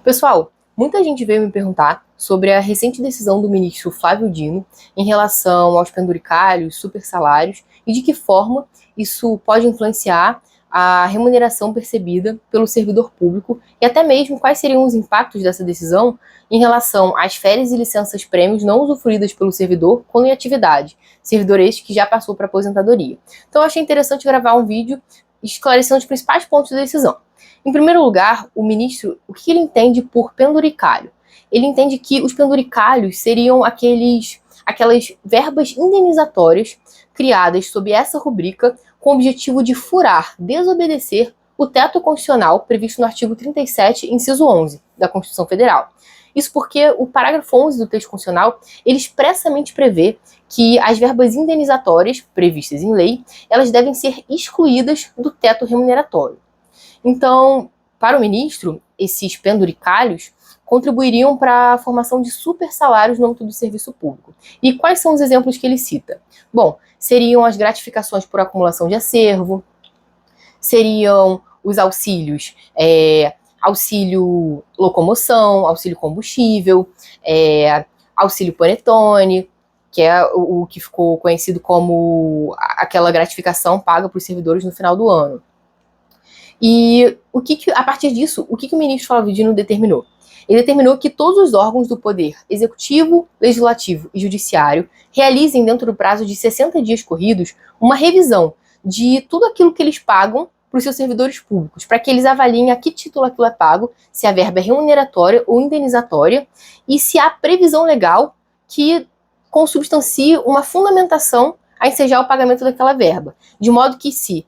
Pessoal, muita gente veio me perguntar sobre a recente decisão do ministro Flávio Dino em relação aos penduricalhos, supersalários e de que forma isso pode influenciar a remuneração percebida pelo servidor público e até mesmo quais seriam os impactos dessa decisão em relação às férias e licenças-prêmios não usufruídas pelo servidor quando em atividade, servidor este que já passou para aposentadoria. Então eu achei interessante gravar um vídeo esclarecendo os principais pontos da decisão. Em primeiro lugar, o ministro, o que ele entende por penduricalho? Ele entende que os penduricalhos seriam aquelas verbas indenizatórias criadas sob essa rubrica com o objetivo de furar, desobedecer o teto constitucional previsto no artigo 37, inciso 11 da Constituição Federal. Isso porque o parágrafo 11 do texto constitucional, ele expressamente prevê que as verbas indenizatórias previstas em lei, elas devem ser excluídas do teto remuneratório. Então, para o ministro, esses penduricalhos contribuiriam para a formação de super salários no âmbito do serviço público. E quais são os exemplos que ele cita? Bom, seriam as gratificações por acumulação de acervo, seriam os auxílios, auxílio locomoção, auxílio combustível, auxílio panetone, que é o que ficou conhecido como aquela gratificação paga para os servidores no final do ano. E a partir disso, o que o ministro Flávio Dino determinou? Ele determinou que todos os órgãos do Poder Executivo, Legislativo e Judiciário realizem, dentro do prazo de 60 dias corridos, uma revisão de tudo aquilo que eles pagam para os seus servidores públicos, para que eles avaliem a que título aquilo é pago, se a verba é remuneratória ou indenizatória, e se há previsão legal que consubstancie uma fundamentação a ensejar o pagamento daquela verba. De modo que, se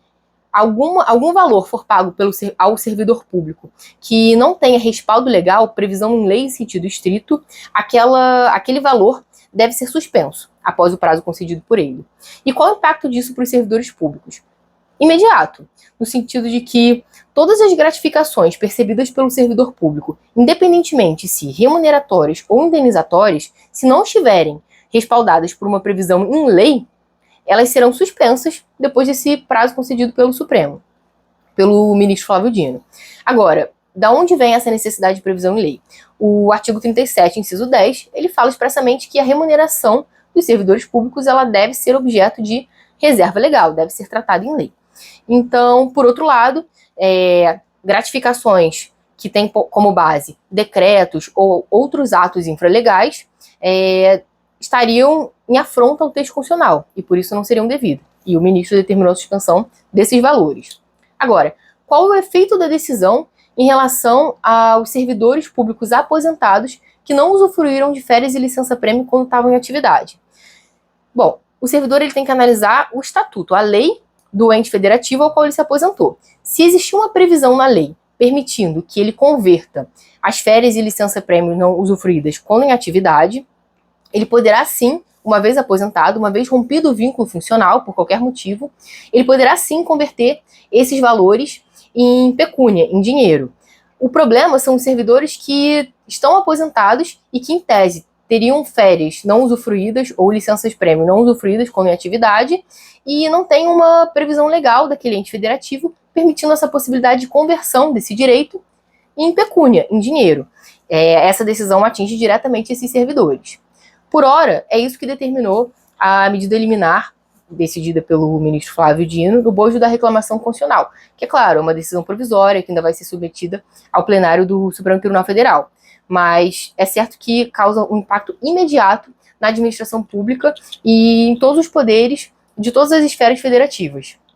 algum valor for pago ao servidor público que não tenha respaldo legal, previsão em lei em sentido estrito, aquele valor deve ser suspenso após o prazo concedido por ele. E qual é o impacto disso para os servidores públicos? Imediato, no sentido de que todas as gratificações percebidas pelo servidor público, independentemente se remuneratórias ou indenizatórias, se não estiverem respaldadas por uma previsão em lei, elas serão suspensas depois desse prazo concedido pelo Supremo, pelo ministro Flávio Dino. Agora, da onde vem essa necessidade de previsão em lei? O artigo 37, inciso 10, ele fala expressamente que a remuneração dos servidores públicos ela deve ser objeto de reserva legal, deve ser tratada em lei. Então, por outro lado, gratificações que têm como base decretos ou outros atos infralegais estariam em afronta ao texto constitucional e por isso não seriam devidos. E o ministro determinou a suspensão desses valores. Agora, qual o efeito da decisão em relação aos servidores públicos aposentados que não usufruíram de férias e licença-prêmio quando estavam em atividade? Bom, o servidor ele tem que analisar o estatuto, a lei do ente federativo ao qual ele se aposentou. Se existir uma previsão na lei permitindo que ele converta as férias e licença-prêmio não usufruídas quando em atividade, ele poderá sim, uma vez aposentado, uma vez rompido o vínculo funcional, por qualquer motivo, ele poderá sim converter esses valores em pecúnia, em dinheiro. O problema são os servidores que estão aposentados e que, em tese, teriam férias não usufruídas ou licenças-prêmio não usufruídas quando em atividade e não tem uma previsão legal daquele ente federativo permitindo essa possibilidade de conversão desse direito em pecúnia, em dinheiro. Essa decisão atinge diretamente esses servidores. Por ora, é isso que determinou a medida liminar, decidida pelo ministro Flávio Dino, do bojo da reclamação constitucional, que, é claro, é uma decisão provisória que ainda vai ser submetida ao plenário do Supremo Tribunal Federal. Mas é certo que causa um impacto imediato na administração pública e em todos os poderes de todas as esferas federativas.